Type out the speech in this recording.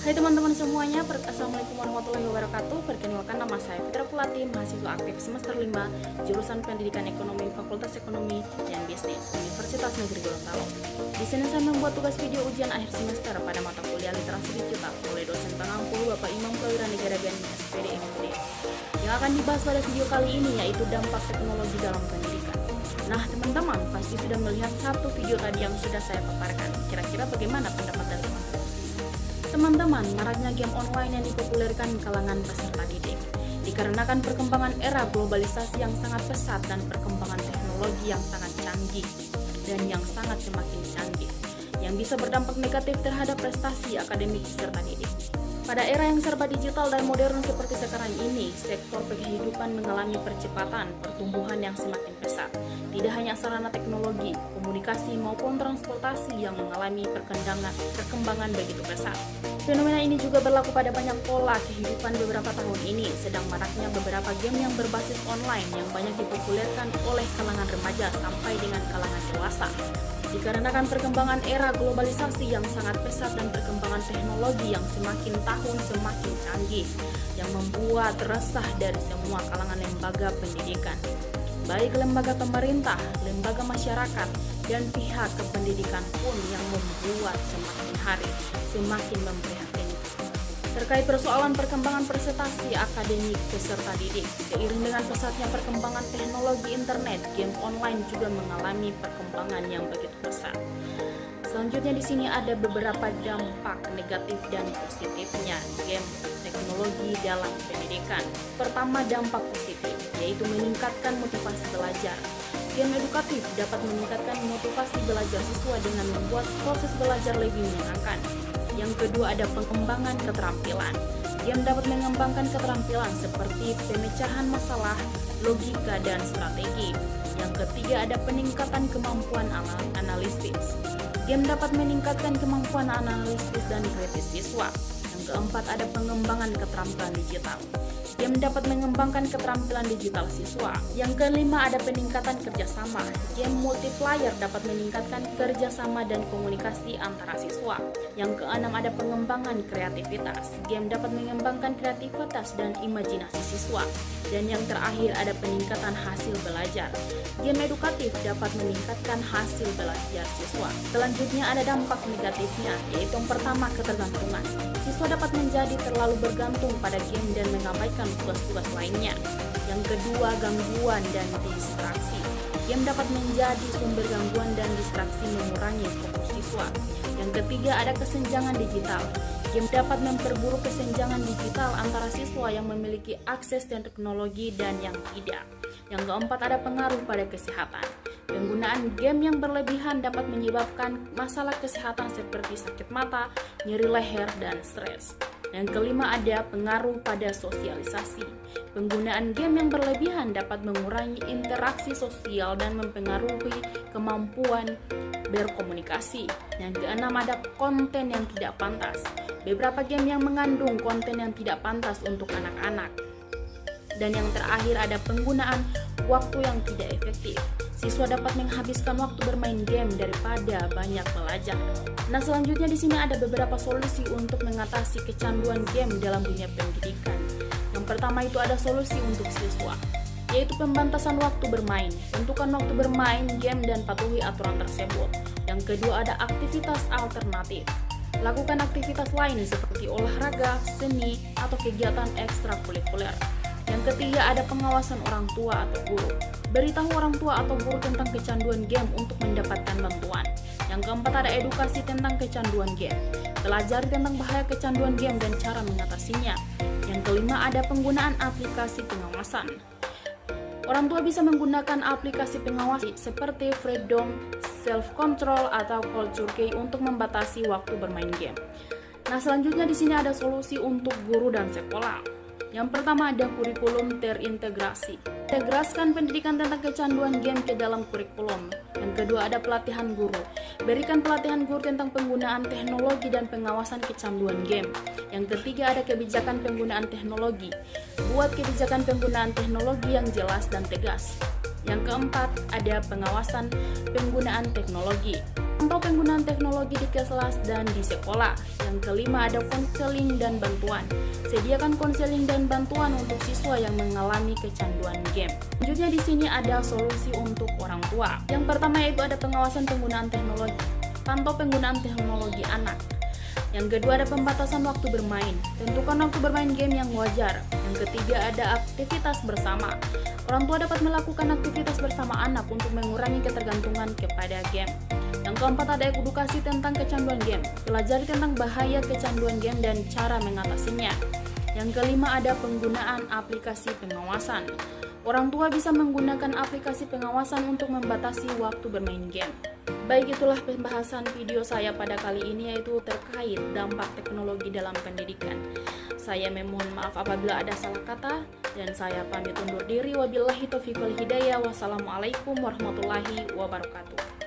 Hai teman-teman semuanya, Assalamualaikum warahmatullahi wabarakatuh. Perkenalkan, nama saya Fitra Pulati, mahasiswa aktif semester 5, jurusan Pendidikan Ekonomi, Fakultas Ekonomi dan Bisnis, Universitas Negeri Gorontalo. Di sini saya membuat tugas video ujian akhir semester pada mata kuliah Literasi Digital oleh dosen pengampu Bapak Imam Prawira Negara BEN SPD MPD. Yang akan dibahas pada video kali ini yaitu dampak teknologi dalam pendidikan. Nah teman-teman, pasti sudah melihat satu video tadi yang sudah saya paparkan. Kira-kira bagaimana pendapat dari teman-teman? Teman-teman, maraknya game online yang dipopulerkan di kalangan peserta didik dikarenakan perkembangan era globalisasi yang sangat pesat dan perkembangan teknologi yang sangat canggih dan yang sangat semakin canggih yang bisa berdampak negatif terhadap prestasi akademik peserta didik. Pada era yang serba digital dan modern seperti sekarang ini, sektor kehidupan mengalami percepatan pertumbuhan yang semakin pesat. Tidak hanya sarana teknologi, komunikasi maupun transportasi yang mengalami perkembangan begitu pesat. Fenomena ini juga berlaku pada banyak pola kehidupan beberapa tahun ini, sedang maraknya beberapa game yang berbasis online yang banyak dipopulerkan oleh kalangan remaja sampai dengan kalangan dewasa. Dikarenakan perkembangan era globalisasi yang sangat pesat dan perkembangan teknologi yang semakin tahun semakin canggih, yang membuat resah dari semua kalangan lembaga pendidikan, baik lembaga pemerintah, lembaga masyarakat, dan pihak kependidikan pun yang membuat semakin hari semakin memprihatinkan. Terkait persoalan perkembangan prestasi akademik peserta didik, seiring dengan pesatnya perkembangan teknologi internet, game online juga mengalami perkembangan yang begitu pesat. Selanjutnya di sini ada beberapa dampak negatif dan positifnya game teknologi dalam pendidikan. Pertama, dampak positif, yaitu meningkatkan motivasi belajar. Game edukatif dapat meningkatkan motivasi belajar siswa dengan membuat proses belajar lebih menyenangkan. Yang kedua, ada pengembangan keterampilan. Game dapat mengembangkan keterampilan seperti pemecahan masalah, logika, dan strategi. Yang ketiga, ada peningkatan kemampuan analisis. Game dapat meningkatkan kemampuan analisis dan kritis siswa. Yang keempat, ada pengembangan keterampilan digital. Game dapat mengembangkan keterampilan digital siswa. Yang kelima, ada peningkatan kerjasama. Game multiplayer dapat meningkatkan kerjasama dan komunikasi antara siswa. Yang keenam, ada pengembangan kreativitas. Game dapat mengembangkan kreativitas dan imajinasi siswa. Dan yang terakhir, ada peningkatan hasil belajar. Game edukatif dapat meningkatkan hasil belajar siswa. Selanjutnya ada dampak negatifnya, yaitu yang pertama, ketergantungan. Siswa dapat menjadi terlalu bergantung pada game dan mengabaikan tugas-tugas lainnya. Yang kedua, gangguan dan distraksi. Game dapat menjadi sumber gangguan dan distraksi, mengurangi fokus siswa. Yang ketiga, ada kesenjangan digital. Game dapat memperburuk kesenjangan digital antara siswa yang memiliki akses dan teknologi dan yang tidak. Yang keempat, ada pengaruh pada kesehatan. Penggunaan game yang berlebihan dapat menyebabkan masalah kesehatan seperti sakit mata, nyeri leher, dan stres. Yang kelima, ada pengaruh pada sosialisasi. Penggunaan game yang berlebihan dapat mengurangi interaksi sosial dan mempengaruhi kemampuan berkomunikasi. Yang keenam, ada konten yang tidak pantas. Beberapa game yang mengandung konten yang tidak pantas untuk anak-anak. Dan yang terakhir, ada penggunaan waktu yang tidak efektif. Siswa dapat menghabiskan waktu bermain game daripada banyak belajar. Nah, selanjutnya di sini ada beberapa solusi untuk mengatasi kecanduan game dalam dunia pendidikan. Yang pertama itu ada solusi untuk siswa, yaitu pembatasan waktu bermain. Tentukan waktu bermain game dan patuhi aturan tersebut. Yang kedua, ada aktivitas alternatif. Lakukan aktivitas lain seperti olahraga, seni, atau kegiatan ekstrakurikuler. Yang ketiga ada pengawasan orang tua atau guru. Beritahu orang tua atau guru tentang kecanduan game untuk mendapatkan bantuan. Yang keempat ada edukasi tentang kecanduan game. Pelajari tentang bahaya kecanduan game dan cara mengatasinya. Yang kelima ada penggunaan aplikasi pengawasan. Orang tua bisa menggunakan aplikasi pengawas seperti Freedom, Self Control atau Culture Key untuk membatasi waktu bermain game. Nah, selanjutnya di sini ada solusi untuk guru dan sekolah. Yang pertama ada kurikulum terintegrasi. Integrasikan pendidikan tentang kecanduan game ke dalam kurikulum. Yang kedua ada pelatihan guru. Berikan pelatihan guru tentang penggunaan teknologi dan pengawasan kecanduan game. Yang ketiga ada kebijakan penggunaan teknologi. Buat kebijakan penggunaan teknologi yang jelas dan tegas. Yang keempat ada pengawasan penggunaan teknologi. Pantau penggunaan teknologi di kelas dan di sekolah. Yang kelima ada konseling dan bantuan. Sediakan konseling dan bantuan untuk siswa yang mengalami kecanduan game. Selanjutnya di sini ada solusi untuk orang tua. Yang pertama yaitu ada pengawasan penggunaan teknologi. Pantau penggunaan teknologi anak. Yang kedua ada pembatasan waktu bermain. Tentukan waktu bermain game yang wajar. Yang ketiga ada aktivitas bersama. Orang tua dapat melakukan aktivitas bersama anak untuk mengurangi ketergantungan kepada game. Yang keempat ada edukasi tentang kecanduan game. Pelajari tentang bahaya kecanduan game dan cara mengatasinya. Yang kelima ada penggunaan aplikasi pengawasan. Orang tua bisa menggunakan aplikasi pengawasan untuk membatasi waktu bermain game. Baik, itulah pembahasan video saya pada kali ini, yaitu terkait dampak teknologi dalam pendidikan. Saya memohon maaf apabila ada salah kata, dan saya pamit undur diri. Wabillahi taufiq wal hidayah. Wassalamualaikum warahmatullahi wabarakatuh.